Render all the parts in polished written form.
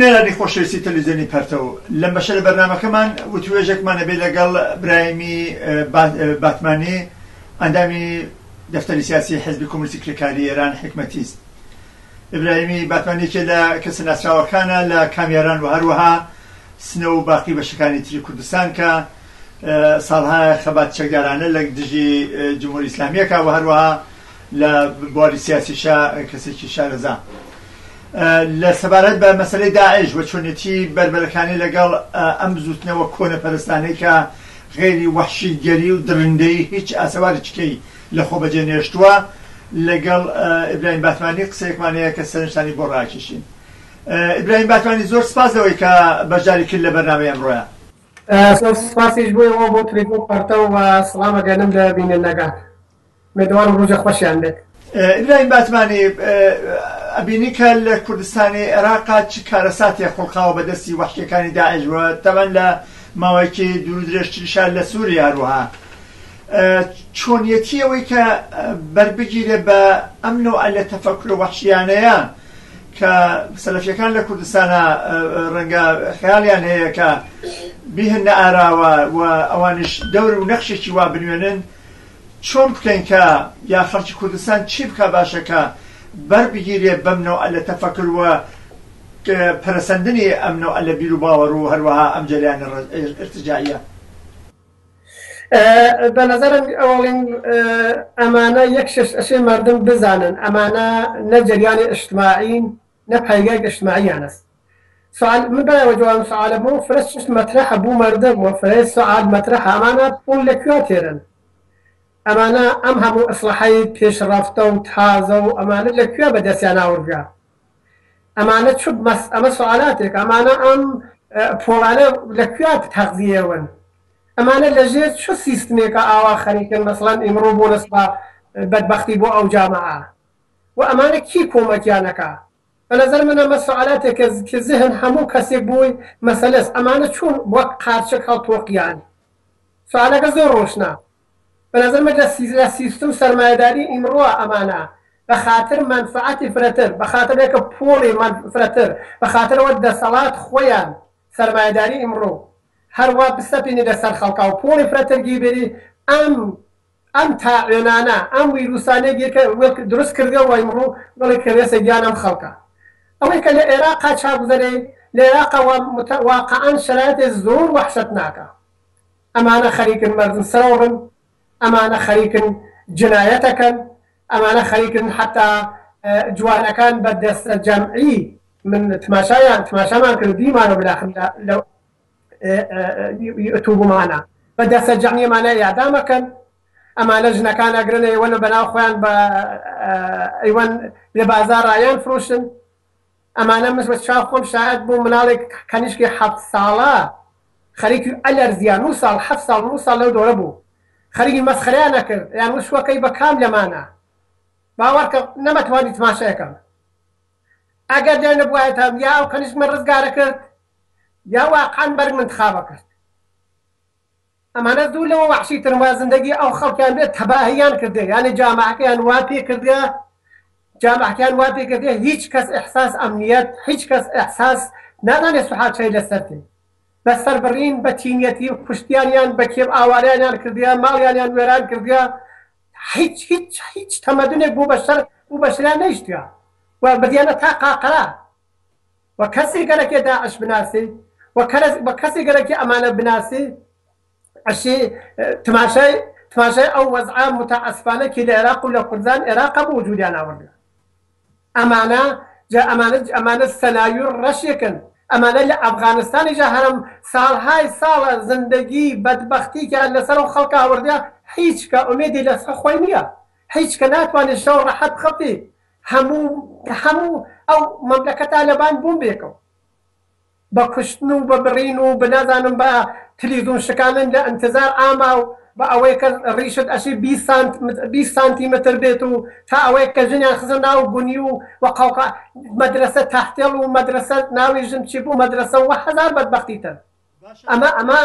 بینەرانی خۆشەویستی تەلەڤیزیۆنی پەرتەو لەم بەشە لە بەرنامەکەمان وتوێژێکمانە بێ لەگەڵ برایمی باتمانی ئەندامی دەفتەری سیاسی حیزبی کۆمونیستی کرێکاری ئێران حکمەتیست. ئیبراهیمی باتمانیەکێ لە کەسە ناسراوەکانە لە کامیاران و هەروەها سنە و باقی بەشەکانی تری کوردستان کە ساڵها خەبات چەکدارانە لە دژی جمهوری ئیسلامیەکە و هەروەها لە بواری سیاسیشا کەسێکی شارەزا. لە سەبارەت بە مەسەلەی داعش و چۆنێتی بربەرەکانی لەگەڵ ئەم زوتنەوە کۆنە پەرستانەی کە غێری وەحشیگەری و درندەی هیچ ئاسەوارچکەی لە خۆ بەجێ نێشتووە لەگەڵ ئیبراهیم باتمانی قسەیەکمانەیە کە سەرنجشتانی بۆ ڕاکێشین. ئیبراهیم باتمانی زۆر سپاس لەوەی کە بەشداری کرد لە بەرنامەی ئەمڕۆیە. سپاسیش بۆیەوە بۆ تلێفۆن پەرتەو و سڵام ئەگەنم لە بینندگان. میدوارم ڕۆژە خۆشیان بێت. ئیبراهیم باتمانی ئەبینی کە لە کوردستانی عێراقا چ کارەساتێ خۆڵقاوە بەدەستی وەحشیەکانی داعش وە تەمەن لە ماوەیەکی دوور و درێژتریشان لە سووریا هەروەها چۆنیەتی ئەوەی کە بەربگیرێ بە ئەم نوع لە تەفەکر و وەحشیانەیە کە سەلەفیەکان لە کوردستانە ڕەنگە خەیاڵیان هەیە کە بیهێنە ئاراوە و ئەوانش دەور و نەخشێکی وا بنوێنن، چۆن بکەین کە یا خەڵکی کوردستان چی بکە باشە کە بەربگیرێ بەم نوع لە تەفەکر و پەرسەندنی ئەم نوع لە بیر و باوەڕ و هەروەها ئەم جەریانە ئرتجاعیە؟ بە نەزەرم ئەوڵین ئەمانە یەک ئەشێ مردم بزانن ئەمانە نە جەریانی ئیجتیماعین نە پەیگەی ئیجتیماعیان است. سوال من بەیەوە جواب سوالە بۆ فرست مەترەحە بوو مردم و فرست سوال مەترەحە ئەمانە پوڵ لەکوێ تێرن؟ ئەمانە ئەم هەموو ئەسلحەی پێشڕەفتە و تازە و ئەمانە لەکوێ بەدەستیان ئاوردرا؟ ئەمانە چ ئەمە سوالاتێک ئەمانە ئەم پۆڵانە لەکوێ تەغذیەون؟ ئەمانە لەژێر چ سیستمێکە ئاوا خەریکن مەسەڵەن ئیمڕۆ بۆ نسبە بەدبەختی بۆ ئەو جامعە و ئەمانە کی کۆمەکیانەکە؟ بە نەزەر من ئەمە سوالاتێکە کە زهن هەموو کەسێک بووی مەسەلەس ئەمانە چۆن وەک قارچەک هەڵتۆقیان؟ سوالەکە زۆر ڕۆشنە. بە نەزەر من لە سیستم سەرمایەداری ئیمڕۆ ئەمانە بە خاتر منفعەتی فرەتر بە خاترێکە پۆڵی فرەتر بە خاترەوە دەسەڵات خۆیان سەرمایەداری ئیمڕۆ هەروە بسەپێنی لەسەر خەڵکا و پۆڵی فرەتر گیبێری ئەم تاعێنانە ئەم ویروسانێکێکە دروست کردەوە ئیمڕۆ وەڵی کەوێسە گیان ئەم خەڵکە ئەوەی کە لە عێراقا چاگوزەرەی لە عێراقەوە واقعان شەرایەتێ زۆر وەحشەتناکە. ئەمانە خەریکن مەردم سەرۆڕن، ئەمانە خەریکن جنایەتەکەن، ئەمانە خەریکن حتا جوانەکان بە دەستە جەمعی من تماشامان کرد دیمانە بلاخن لە ئۆتۆبومانە بە دەستە جەمعیمانە یادامەکەن، ئەمانە ژنەکان ئەگرن ئەیوەنە بەناو خۆیان بە ئەیوەن لە بازار ڕایان فرۆشن. ئەمانە مەسبە چاو خۆم شاید بوو مناڵێک کەنیشکی 7 ساڵە خەریکی ئەلەرزیان 9 ساڵ 7 ساڵ 9 ساڵ لەو دۆرە بوو خەریکی مەسخەریان نەکرد یان وشوەکەی بە کام لەمانە باوەڕکە نەمەتوانی تماشایەکەم ئەگەر دێنە بوایەتە یا ئەو کەنیشمە ڕزگارە کرد یا واقعان بەرگ منتخابە کرد. ئەمانە دوو لەوە وەحشیترن وە زندگی ئەو خەڵکیان بێت تەباهیان کردێ یعنی جامعەکەیان وا پێ کردێ جامعەکەیان وا پێ کردێ هیچ کەس ئیحساس ئەمنیەت هیچ کەس ئیحساس نادانێت سوحاچەی لەسەرتێ بەسەر بڕین بە تینیەتی و کوشتیانیان بە کێب ئاواریانیان کردیا ماڵیانیان وێران کردیا هیچ تەمەدونێک بوو بەشریان نەیشتیا و بەدیانە تا قاقەرا و کەسی گەرەکێ داعش بناسی و کەسی گەرەکی ئەمانە بناسی ئەشی تماشای ئەو وەزعە متەعەسفانەکی لە عێراق و لە کوردستان عێراقا بۆ وجودیان ئاوردە. ئەمانە سەناوی ڕەشێکن، ئەمانە لە ئەفغانستانیجا هەرم ساڵهای ساڵە زندگی بەدبەختیکیان لەسەر و خەڵکە ئاوردە هیچ کە ئومێدی لەسەر خۆی نییە، هیچ کە ناتوانێت شەو ڕەحەت بخەبێ هەموو ئەو مەملەکەتا لەبان بووم بێکەوە بە کوشتن و بە بڕین و بە نازانم بە تلیڤیزۆن شکاندن لە ئەنتزار ئاما و بە ئەوەی کە ڕیشت ئەشی 20 سانتیمتر بێت و تا ئەوەی کە ژنیان خزم ناو بوونی و قەوقا مەدرسە تەحتێڵ و مەدرسە ناوی ژن چی بوو مەدرسە و 1000 بەدبەختیتر. ئەمە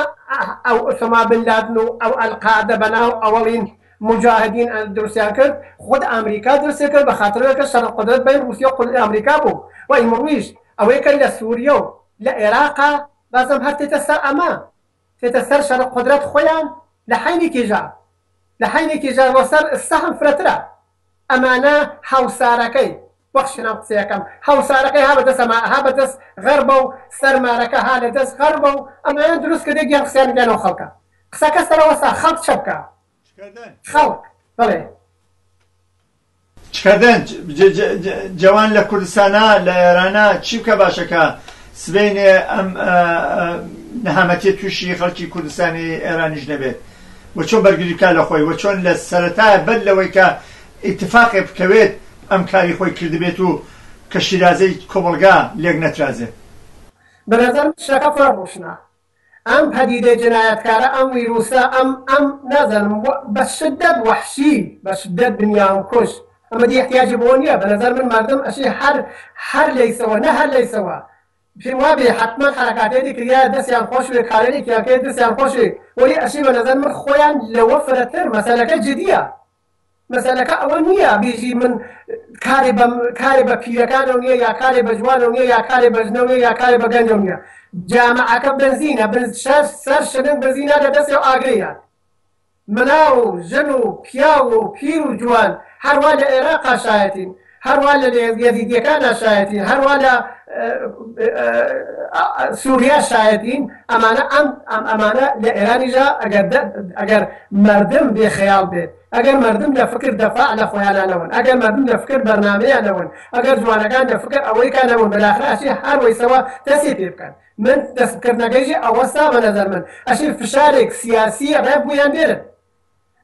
ئەو ئوساما بن لادن و ئەو ئەلقاعدە بەناو ئەوەڵین مجاهدین دروستیان کرد خود ئەمریکا دروستی کرد بە خاطرەوەی کە شەڕ قودرەت بین رووسیا و ئەمریکا بوو و ئیمڕۆیش ئەوەی کە لە سووریا و لە عێراقا بازم هەر تێتە سەر ئەمە تێتە سەر شەڕ قودرەت خۆیان لە حینێکی ژار وەسەر ئێستا هەم فرەترە ئەمانە هاوسارەکەی وەخشنام قسەیەکەم هاوسارەکەی ها بەدەست غەربە و سەرمارەکە ها لە دەست غەربە و ئەمانە دروست کردێ گیان قسەیان گیانەوە خەڵکە قسەکە سەرەوەسا خەڵک چە بکە خەڵک بڵێ چکردن جوان لە کوردستانە لە ئێرانە چی بکە باشەکە سبەینێ ئەم نەهامەتیە تووشی خەڵکی کوردستانی ئێرانیش نەبێت و چۆن بەرگریکا لە خۆی و چۆن لە سەرەتایە بەر لەوەی کە ئیتفاقی بکەوێت ئەم کاری خۆی کردبێت و کە شیرازەی کۆمەلگا لێک نەترازێت بەنظرم شەکە فڕ ڕوشنا ئەم پەدیدە جنایەتکارە ئەم ویرۆسە ئەم نازانم بە شدەت وەحشی بە شدەت دنیام کوش ئەمە دی احتیاجی بۆ نییە بەنظر من مردم ئەشی هەر لەیسەوە نە هەر لەیسەوە پێم وابێ حتمما حرەکاتێکی کریا دەستیان خۆش وێ کارێکیان کرد دەستیان خۆشێ وەلی ئەشی بەنظر من خۆیان لەوە فرەتر مەسەلەکە جدیە مەسەلەکە ئەوە نییە بیژی من کارێ بە پیرەکانەوە نییە یا کارێ بە جوانەوە نییە یا کارێ بە ژنەوە نییە یا کارێ بە گەنجەوە نییە جامعەکە بنزینە سەر شدن بنزینە لە دەستی و ئاگرەیان منا و ژن و پیا و پیر و جوان هەروە لە عێراقا شایەتین هەروە لە یەزیدیەکانە شایەتین هەروە لە سووریا شایەتین ئەمانە لە ئێرانیژە ئەگەر مردم بێخەیاڵ بێت ئەگەر مردم لە فکر دەفاع لە خۆیانانەوەن ئەگەر مردم لە فکر بەرنامەیانەوەن ئەگەر جوانەکان لە فکر ئەوەی کانەوەن بەلاخرە ئەچی هەروەیسەوە دەستی پێ بکەن من دەستکردنەکەیژی ئەوەستا بە نەزەر من ئەشی فشارێک سیاسی ڕێب بوویان دێرن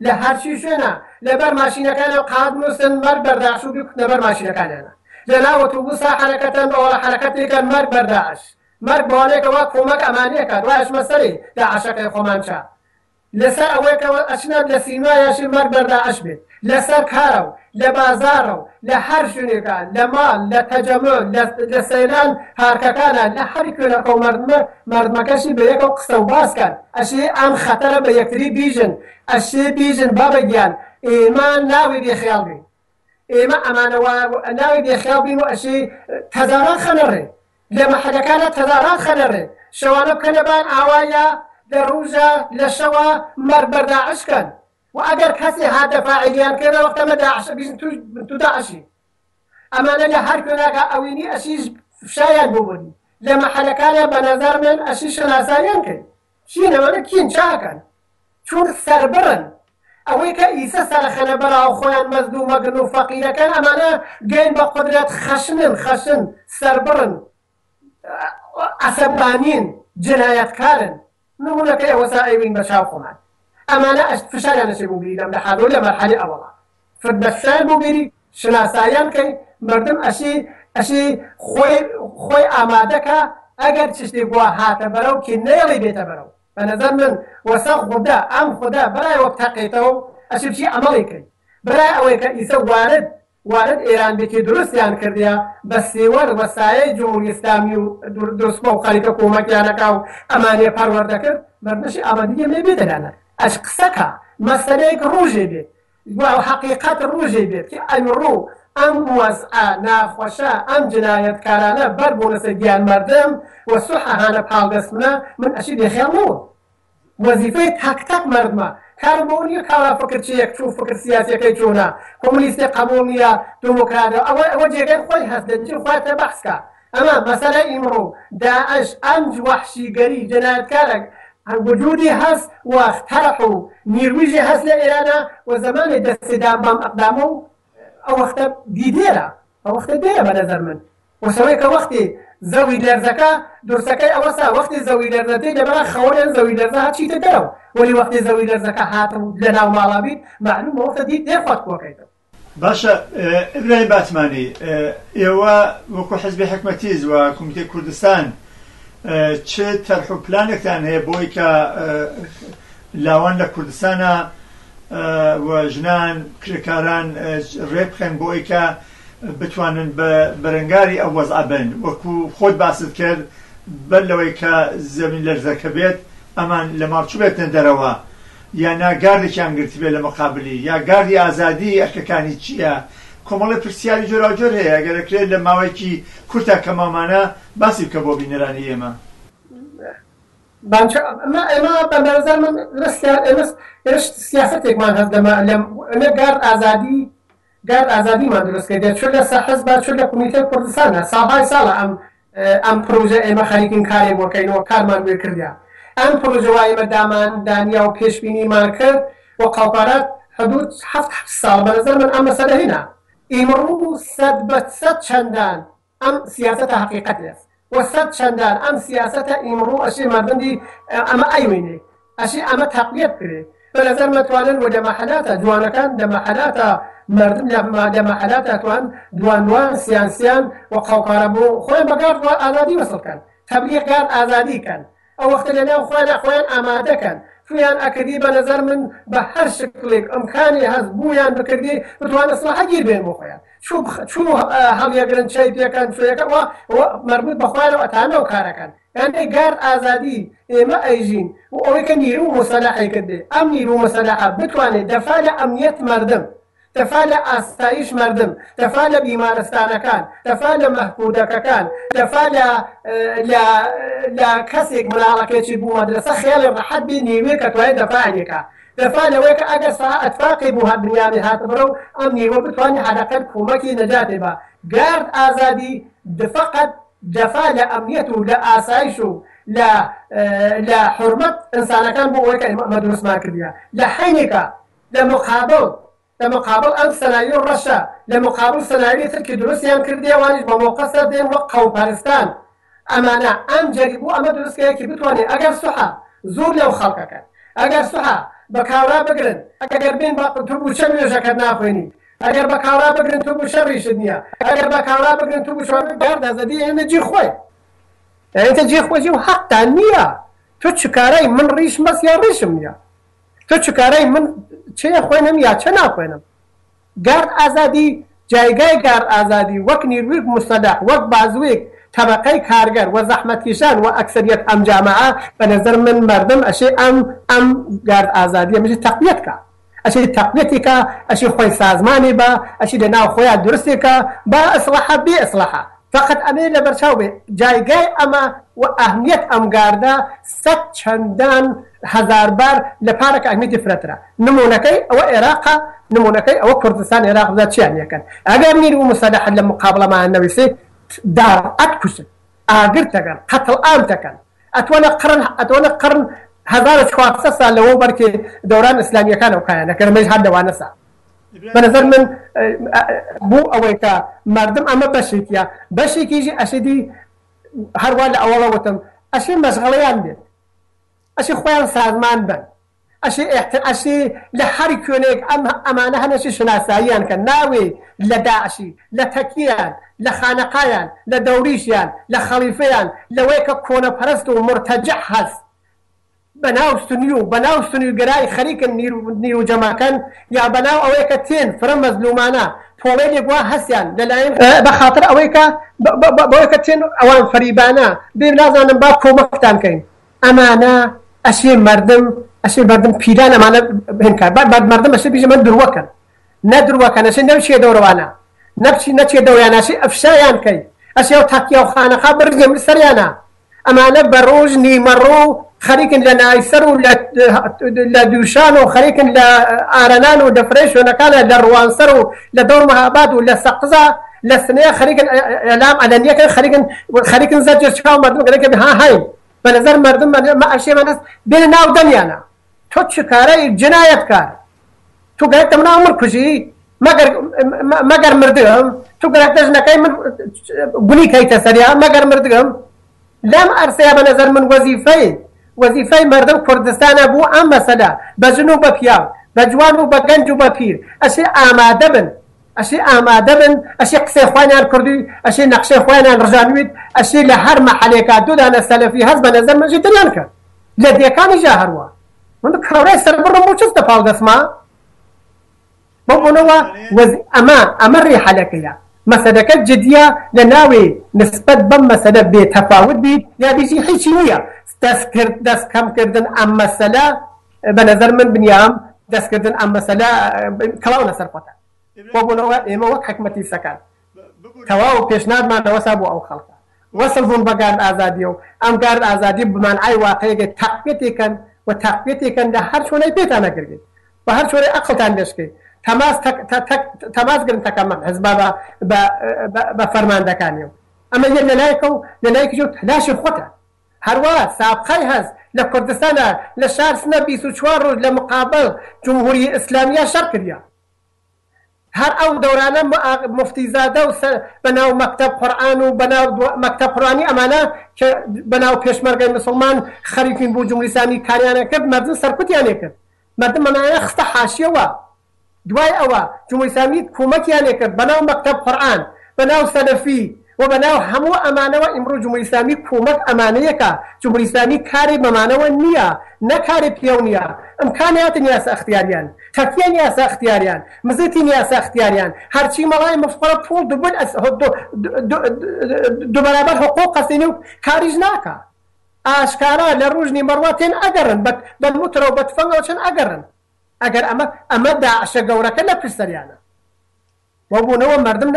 لە هەرچی شوێنە لەبەر ماشینەکانە قات نووسن مەرگ بەرداعش و بیکوتنە بەر ماشینەکانیانە لە ناو ئۆتۆبوسا حرەکەتەن بەوەڵە حرەکەتێکن مەرگ بەرداعش مەرگ بەوانەیەکەوە کۆمەک ئەمانەیەکات وایش مەسەری داعشەکەی خۆمانچە لەسەر ئەوەیەکەوە ئەچنە لە سینمایەشی مەرگ بەرداعش بێت لەسەر کارە و لە بازارە و لە هەر شوێنێکە لە ماڵ لە تەجەمع لە سەیران پارکەکانە لە هەری کوێنەکە و مردمەکەشی بە یەکەوە قسە و باسکەن ئەشێ ئەم خەتەرە بە یەکتری بیژن ئەشێ بیژن بابەگیان ئێمە ناوی بێخیاڵ بین ئێمە ئەمانەوە ناوی بێخیاڵ بین و ئەشێ تەزاران خەنەڕێ لە مەحەلەکانە تەزاران خەنەڕێ شەوانە بکەنەبان ئاوایە لە ڕوژە لە شەوە مەرگ بەرداعشکەن و ئەگەر کەسێ هاتە فاعیلیان کردە وەختەمە داعشە بیژن تو داعشی ئەمانە لە هەر کوێناکە ئەوینی ئەشیش فشایان بوونی لە مەحەلەکانە بە نەزەر من ئەشی شەناساییان کرد چینەوەنە کین چاکەن چون سەربڕن ئەوەی کە ئیسە سەرخەنە بەراو خۆیان مەزدومەگرن و فەقیرەکەن ئەمانە گەین بە قودرەت خەشن سەربڕن ئەسەبانین جنایەتکارن نمونەکەی ئەوەسا ئەیوین بە چاو خۆمان ئەمانە فشاریان نەچێ بوو بیری لەم لە حادۆ لە مەرحەلی ئەوەڵە بە فشار بوو بیری شناساییان کەی مردم ئەشی خۆی ئامادەکە ئەگەر چ شتێک بووە هاتە بەرەو کە نەیەڵی بێتە بەرەو بە نەزەر من وەسە خوددا ئەم خوددا بەرایەوە بتەقێتەوە ئەشی بچی ئەمەڵی کرد بەرای ئەوەی کە ئیسە وارد ئێران بێتی دروستیان کردیا بە سێوەر وەسایەی جمهوری ئیسلامی و دروستبە و خەریکە کۆمەکیانەکە و ئەمانێ پەروەردەکرد مردمشی ئامادەیە لێ بێدەدانە ئەش قسەکە مەسەلەیەک ڕۆژێ بێت حقیقەت ڕۆژێ بێت کە ئەمڕۆ ئەم وەزعە ناخۆشە ئەم جنایەتکارانە بەر بۆ لەسەر گیان مردم و سوحە هانە پاڵدەستمنە من ئەشی دێخێڵنەوە وەزیفەی تاک مردمە کارم بۆ نییە کاوا فکر چیەک چوو فکر سیاسیەکەی چۆنە کۆمونیستی قبول نییە دموکراتە ئەوە جێگەی خۆی هەست دەنجی خواتە بەحسکە ئەمە مەسەلە ئیمڕۆ داعش ئەم وەحشیگەری جنایەتکارێک وجودی هەست و تەرح و نیرویژی هەست لە ئێرانە و زمانی دەستێدان بەم ئەقدامە و ئەو وەختە دیدێرە ئەو وەختە دێرە بە نەزەر من وەسەوەی کە وەختی زەوی لەرزەکە دورسەکەی ئەوەسا وەختی زەوی لەرزەکەی لەبەر خەوەن زەوی لەرزە هەچیتە دەرەوە وەلی وەختی زەوی لەرزەکە هاتم لە ناو ماڵا بیت معلوم وەختە دی دێخوات کۆکەیتەوە باشە ئیبراهیم باتمانی ئێوە وەکو حزبی حکومەتیز و کۆمیتەی کوردستان چ تەرح و پلانێکتان هەیە بۆی کە لاوان لە کوردستانە و ژنان کرێکاران ڕێ بخەن بۆی کە بتوانن بە بەرەنگاری ئەو وەزعە بن وەکو خۆت باست کرد بەر لەوەی کە زەوی لەرزەکە بێت ئەمان لە ماڵچوو بێتن دەرەوە یا ناگاردێکیان گرتی بێت لە مقابلی یا گاردی ئازادی ئەرکەکانی چییە کۆمەڵی پرسیاری جۆراوجۆر هەیە ئەگەرەکرێت لە ماوەیەکی کورتا کە مامانە باسی بکە بۆ بینەرانی ئێمە. ئێمە بەنظر من سیاستێکمان هەست ئەمە گارد ئازادیمان دروست کردێت چۆن لە حزب چۆن لە کۆمیتەی کوردستانە ساڵهای ساڵە ئەم پرۆژە ئێمە خەریکین کارێک بۆکەینەوە کارمان وێ کردیان ئەم پرۆژەوە ئێمە دامانیا و پێشبینیمان کرد و قەوپارات حدود 7 ساڵ بەنظر من ئەم مەسەلە هێنا ئیمڕوو 100% چەندان ئەم سیاسەتە حقیقەت است و 100 چەندان ئەم سیاسەتە ئیمڕوو ئەشی مردندی ئەمە ئەیوێنێ ئەشی ئەمە تەقویەت کرێ بەنظر مەتوانن و دەمەحەلاتە جوانەکان دەمەحەلاتە مردم دەمەحەلاتە توان دوان سیانسیان و قەوقارە بۆ خۆیان بەگار ئازادی وەسڵکەن تەبلیغ گار ئازادیکەن ئەو وەختە لەناو خۆیان ئامادەکەن تویان ئەکردی بەنظر من بە هەر شکلێک ئەمکانی هەست بوویان بکردی بتوانە ئیسلاح گیر بێن بۆ خۆیان چوو هەڵیەگرن چای پێکەن شوەکە مربوط بەخوارەوە ئەتانەوە کارەکەن یعنی گار ئازادی ئێمە ئەیژین و ئەوەی کە نیرو مەسەلەحی کردێ ئەم نیرو مەسەلەحە بتوانێت دەفا لە ئەمنیەت مردم دەفا لە ئاستایش مردم دەفا لە بیمارستانەکان دەفا لە مەحکوودەکەکان دەفا لە کەسێک ملاڵەکێکی بوو مەدرسە خێڵی ڕەحەت بێ نێوێ کە توانێت دەفاعێکە دەفا لەوەی کە ئەگەر سا ئەتفاقی بوو هەر دنیامی هاتە بڕە و ئەم نیوە بتوانێت حەدەقەت کۆمەکی نەجاتێ بە گارد ئازادی فقط دەفا لە ئەمنیەت و لە ئاسایش و لە حورمەت ئینسانەکان بۆ ئەوەی کە ئێمە دروستمان کردیە لە حینێکە لە مقابل ئەم سەناریۆ ڕەشە لە مقابل سەناریۆی ترکی دروستیان کردیەوانیش بە مۆقەسەر دێن وەک قەوپەرستان ئەمانە ئەم جەری بوو ئەمە دروستکەیەکی بتوانێت ئەگەر سوحە زۆر لەو خەڵکەکەن ئەگەر سوحە بە کاورا بگرن ئەگەر بین تو بوو چەند وێژەکەت ناخوێنی ئەگەر بە کاورا بگرن تو بوو شەڕیشت نییە ئەگەر بە کاورا بگرن تو بوو شوان گارد ئازادی ئێمە جێ خۆی ئێتە جێ خۆجی و حەقتان نییە تۆ چکارەی من ڕیش مەس یا ڕیشم نییە تۆ چکارەی من چێ خوێنم یا چە ناخوێنم گارد ئازادی جایگای گارد ئازادی وەک نیرویک مستەدەح وەک بازوێک طبقەی کارگەر و زەحمەتکێشان و ئەکسەریەت ئەم جامعە بە نەزەر من مردم ئەشێ ئەم گارد ئازادیە مژی تەقویەتکە ئەشێ تەقویەتێکە ئەشی خۆی سازمانی بە ئەشی لەناو خۆیان درستێکە با ئیسلاحە بێ ئیسلاحە فقط ئەمێ لە بەرچاو بێ جایگای ئەمە و ئەهمیەت ئەم گاردە 100 چەندان هزار بار لە پارێک ئەهمیەتی فرەترە نمونەکەی ئەوە عێراقە نمونەکەی ئەوە کوردستان عێراق بزات چیان یەکەن ئەگەر نیر و مستەدەح لە مقابلەمان نەویسێ داڕەت کوشن ئاگر تەکەن قەتڵ ئام تەکەن ئەتوانە قڕن 1400 سال لەوە بەرکێ دەوران ئیسلامیەکان ئەو کایانەکە مەش هەر دەوانە سا بەنظر من بوو ئەوەی کە مردم ئەمە بەشێکیە بەشێکیژی ئەشێدی هەروە لە ئەوەڵە وتم ئەشێ مەشغەڵەیان بێت ئەشی خۆیان سازمان بن ئەشی لە هەری کوێنێک ئەمانە هەنەشی شناساییان کە ناوێ لە داعشی لە تەکیان لە خانەقایان لە دەوریشیان لە خەلیفەیان لەوەی کە کۆنەپەرست و مرتەجع هەست بەناو ستونی گەرای خەریکن نیرو جەماکەن یا بەناو ئەوەی کە تێن فرە مەزلومانە پۆڵێنێک وا هەستیان لەلایەن بەخاتر ئەوەی کە بەوەی کە تێن ئەوان فەریبانە بێ نازانم با کۆمەکتان کەین ئەمانە ئەشێ مردم پیران ئەمانە هێنکار بعد مردم ئەشێ بیژە من دروەکەن نەدروەکەن ئەشێ نەوچێ دەورەوانە نەچێ دەوریانەشی ئەفشایان کەی ئەشێ و تاکیە و خانەخا بردێم سەریانە ئەمانە بە ڕۆژ نیمەڕۆ خەریکن لە نایسەر و لە دووشان و خەریکن لە ئارەنان و دەفرەی شوێنەکانە لە ڕوانسەر و لە دەور مەهاباد و لە سەقزە لە سنەیە خەریکن ئەلام ئەلەنیەکە خەریکن زەرجە چاو مردم گەلەکە ها هاین بەنظر مردم ما ئەشێمان هەست بێنە ناو دەمیانە تۆ چ کارەی جنایەتکار تو گەرەکتە من ئەمر کوژی مەگەر مردم تو گەرەکتە ژنەکەی من گولی کەیتە سەریا مەگەر مردم لەم ئەرسەیە بەنظر من وەزیفەی مردم کوردستانە بوو ئەم مەسەلە بە ژن و بە پیاو بە جوان و بە گەنج و بە پیر ئەشێ ئامادە بن ئەشێ قسەی خۆیان کردووی ئەشێ نەقشەی خۆیان ڕژانویت ئەشێ لە هەر مەحەلێکا دوودانە سەلەفی هەست بەنظر منژی دڵیان کرد لە دێکانیژا هەروە من کاورای سەر بڕم و چستە پاو دەسما بۆنەوە ئەمە ڕێحەلەکەیە مەسەلەکە جدیە لە ناوێ نسبەت بەم مەسەلە بێتەفاوت بیت یا بیژی هیچی نییە دەستکەمکردن ئەم مەسەلە بە نەزەر من بنیام دەستکردن ئەم مەسەلە کەڵاو لەسەر خۆتە وبنەوە ئێمە وەک حکومەتی سەکان تەواو پێشنهادمانەوەسا بۆ ئەو خەڵکە وەسڵ بوون بە گارد ئازادی و ئەم گارد ئازادی بمانعای واقعەیەک تەقویەتێکن و تەقویەتێکن لە هەر شوێنەی پێتان نەکردێت بە هەر شوێنەی عەقڵتان لێشکەیت تەماس گرن تەکەمە حزبا بە فەرماندەکانی و ئەمە یەک لەلایەکە و لەلایەکی تەلاشی خۆتە هەروە سابقەی هەست لە کوردستانە لە شار سنە 24 ڕۆژ لە مقابل جمهوری ئیسلامیە شەڕ کردیا هەر ئەو دەورانە مفتیزادە و بەناو مەکتەب قورئان و بەناو مەکتەب قورئانی ئەمانە کە بەناو پێشمەرگەی مسلمان خەریکین بوو جمهوری ئیسلامی کاریانە کرد مەردم سەرکوتیانێ کرد مەردم ئەمانە خستە حاشیەوە دوای ئەوە جمهوری ئیسلامی کومەکیانێ کرد بەناو مەکتەب قورئان بەناو سەلەفی وبناو همو امانه امرو جمهوری اسلامی کومک امانه کا جمهوری اسلامی کاری بمانه نیا نکاری پیونیا امکانات نیاس اختیاریان تکیه نیاس اختیاریان مزیتی نیاس اختیاریان هرچی ملای مفقره پول دو برابر حقوق قسینو کاریج ناکا اشکارا لروجنی مرواتین اگرن بموترو بتفنگوچن اگرن اگر اما داعش گورکه لپسریانه وبونو مردم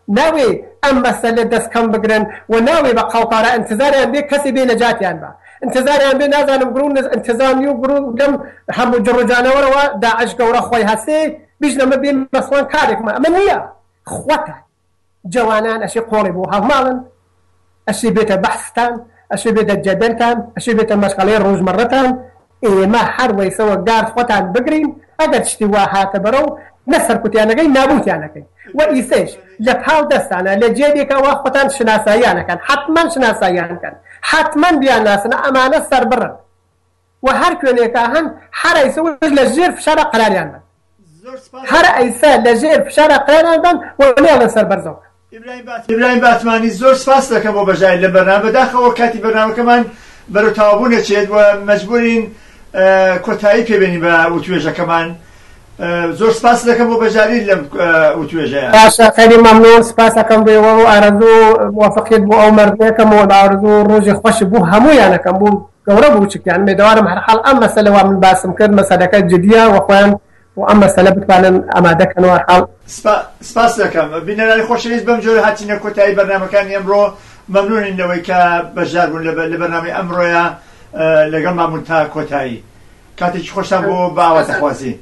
ناوی ئەم مەسەلە دەستکەم بگرن و ناوی بە قاوقارە ئینتزاریان بێ کەسی بێ نەجاتیان بە ئینتزاریان بێ نازانم گرون ئینتزامی و گرون لەم هەموو جڕوجانەوەرەوە داعش گەورە خۆی هەستێ بیژنەمە بێ مەسڵان کارێکمە ئەمە نییە خوەتە جوانان ئەشی قۆڵی بۆ هەڵماڵن ئەشی بێتە بەحثتان ئەشی بێتە جەدەلتان ئەشی بێتە مەشغەڵەی ڕۆژمەڕەتان ئێمە هەر وەیسەوە گارد خۆتان بگرین ئەگەر شتی وا هاتە بەرەو نەسەرکوتیانەکەی نابوتیانەکەی و ئیسەش لە پاو دەستانە لە جێدێکەوە خۆتان شناساییانەکەن حتمما شناساییانکەن حتمما بیانناسنە ئەمانە سەربڕن و هەر کوێنێکە هەن هەر ئەیسە لە ژێر فشارە قەراریان بن هەر ئەیسە لە ژێر فشارە قەراریان بن و نێڵن سەربەرزەوە ئیبراهیم باتمانی زۆر سپاس دەکەم بۆ بەژای لە بەرنامە بەداخەوە کاتی بەرنامەکەمان بەرەو تەواوبوو نەچێت و مەجبورین کۆتایی پێبێنین بە وتوێژەکەمان زۆر سپاس دەکەم بۆ بەژاری لەم وتوێژەیە باشە خەیری مەمنون سپاس دەکەم بۆ و ئارەزوو موافقیت بۆ ئەو مەردەکەم و ئارەزوو ڕۆژی خۆشی بوو هەموویانەکەم بوو گەورە بوو چکیان مێدەوارم هەرحاڵ ئەم مەسەلەوە من باسم کرد مەسەلەکە جدیە و خۆیان و ئەم مەسەلە بتوانن ئامادەکەنەوە هەرحاڵ سپاس دەکەم بینەرانی خۆشەویست بەم جۆرە هاتینە کۆتایی بەرنامەکانی ئەمڕۆ مەمنونین لەوەی کە بەشدار بوون لە بەرنامەی ئەمڕۆیە لەگەڵ مامون تا کۆتایی کاتێکی خۆشتان بۆ باوەتەخوازی